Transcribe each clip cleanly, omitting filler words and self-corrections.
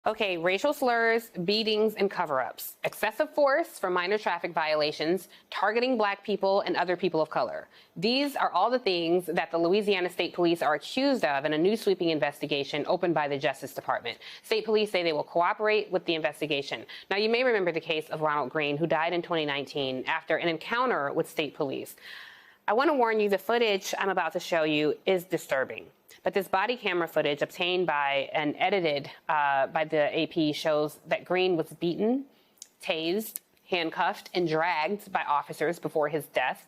Okay, racial slurs, beatings, and cover-ups, excessive force for minor traffic violations, targeting black people and other people of color. These are all the things that the Louisiana State Police are accused of in a new sweeping investigation opened by the Justice Department. State police say they will cooperate with the investigation. Now, you may remember the case of Ronald Green, who died in 2019 after an encounter with state police. I want to warn you, the footage I'm about to show you is disturbing. But this body camera footage obtained by and edited by the AP shows that Green was beaten, tased, handcuffed, and dragged by officers before his death.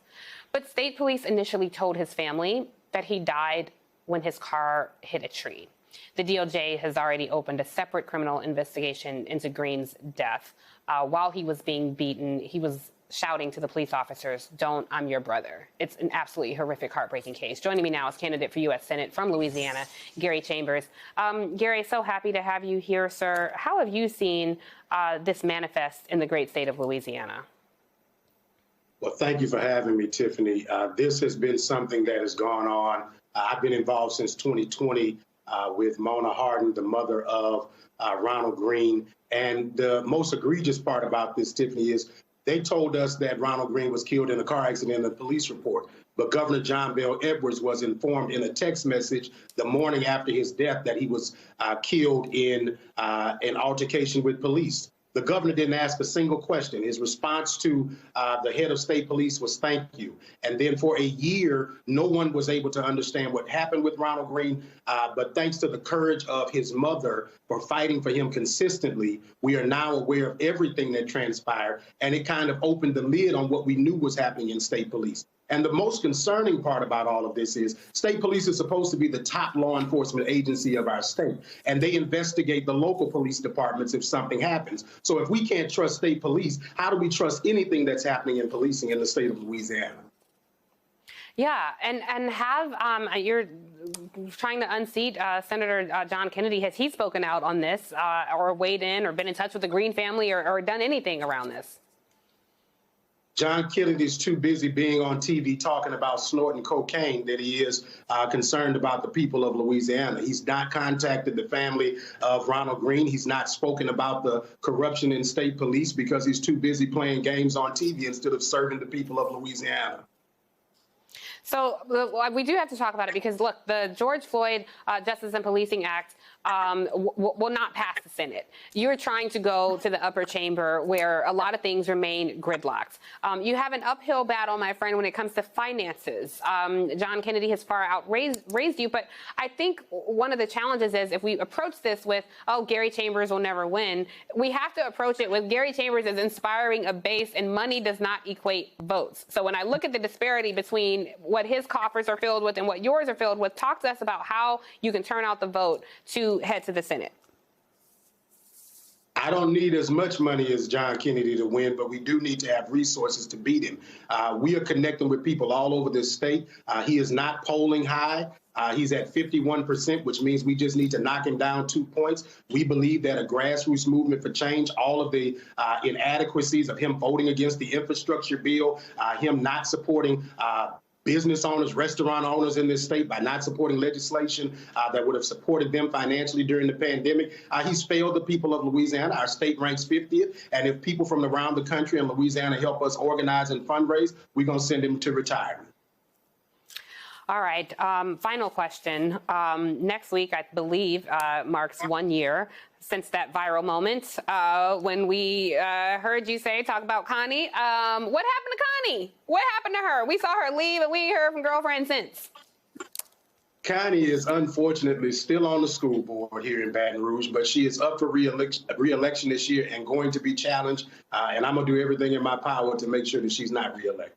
But state police initially told his family that he died when his car hit a tree. The DOJ has already opened a separate criminal investigation into Green's death. While he was being beaten, he was shouting to the police officers, "Don't, I'm your brother." It's an absolutely horrific, heartbreaking case. Joining me now is candidate for U.S. Senate from Louisiana, Gary Chambers. Gary, so happy to have you here, sir. How have you seen this manifest in the great state of Louisiana? Well, thank you for having me, Tiffany. This has been something that has gone on. I've been involved since 2020 with Mona Hardin, the mother of Ronald Green. And the most egregious part about this, Tiffany, is they told us that Ronald Green was killed in a car accident in the police report. But Governor John Bel Edwards was informed in a text message the morning after his death that he was killed in an altercation with police. The governor didn't ask a single question. His response to the head of state police was thank you. And then for a year, no one was able to understand what happened with Ronald Green. But thanks to the courage of his mother for fighting for him consistently, we are now aware of everything that transpired. And it kind of opened the lid on what we knew was happening in state police. And the most concerning part about all of this is state police is supposed to be the top law enforcement agency of our state, and they investigate the local police departments if something happens. So if we can't trust state police, how do we trust anything that's happening in policing in the state of Louisiana? Yeah, and have you're trying to unseat Senator John Kennedy. Has he spoken out on this or weighed in or been in touch with the Green family or done anything around this? John Kennedy's too busy being on TV talking about snorting cocaine that he is concerned about the people of Louisiana. He's not contacted the family of Ronald Green. He's not spoken about the corruption in state police because he's too busy playing games on TV instead of serving the people of Louisiana. So we do have to talk about it because, look, the George Floyd Justice and Policing Act will not pass the Senate. You're trying to go to the upper chamber where a lot of things remain gridlocked. You have an uphill battle, my friend, when it comes to finances. John Kennedy has far outraised you, but I think one of the challenges is if we approach this with, oh, Gary Chambers will never win, we have to approach it with Gary Chambers is inspiring a base and money does not equate votes. So when I look at the disparity between what his coffers are filled with and what yours are filled with, talk to us about how you can turn out the vote to head to the Senate. I don't need as much money as John Kennedy to win, but we do need to have resources to beat him. We are connecting with people all over this state. He is not polling high. He's at 51%, which means we just need to knock him down 2 points. We believe that a grassroots movement for change, all of the inadequacies of him voting against the infrastructure bill, him not supporting business owners, restaurant owners in this state by not supporting legislation that would have supported them financially during the pandemic. He's failed the people of Louisiana. Our state ranks 50th. And if people from around the country and Louisiana help us organize and fundraise, we're going to send him to retirement. All right. Final question. Next week, I believe, marks 1 year since that viral moment when we heard you talk about Connie. What happened to Connie? What happened to her? We saw her leave and we ain't heard from girlfriend since. Connie is unfortunately still on the school board here in Baton Rouge, but she is up for re-election this year and going to be challenged. And I'm going to do everything in my power to make sure that she's not re-elected.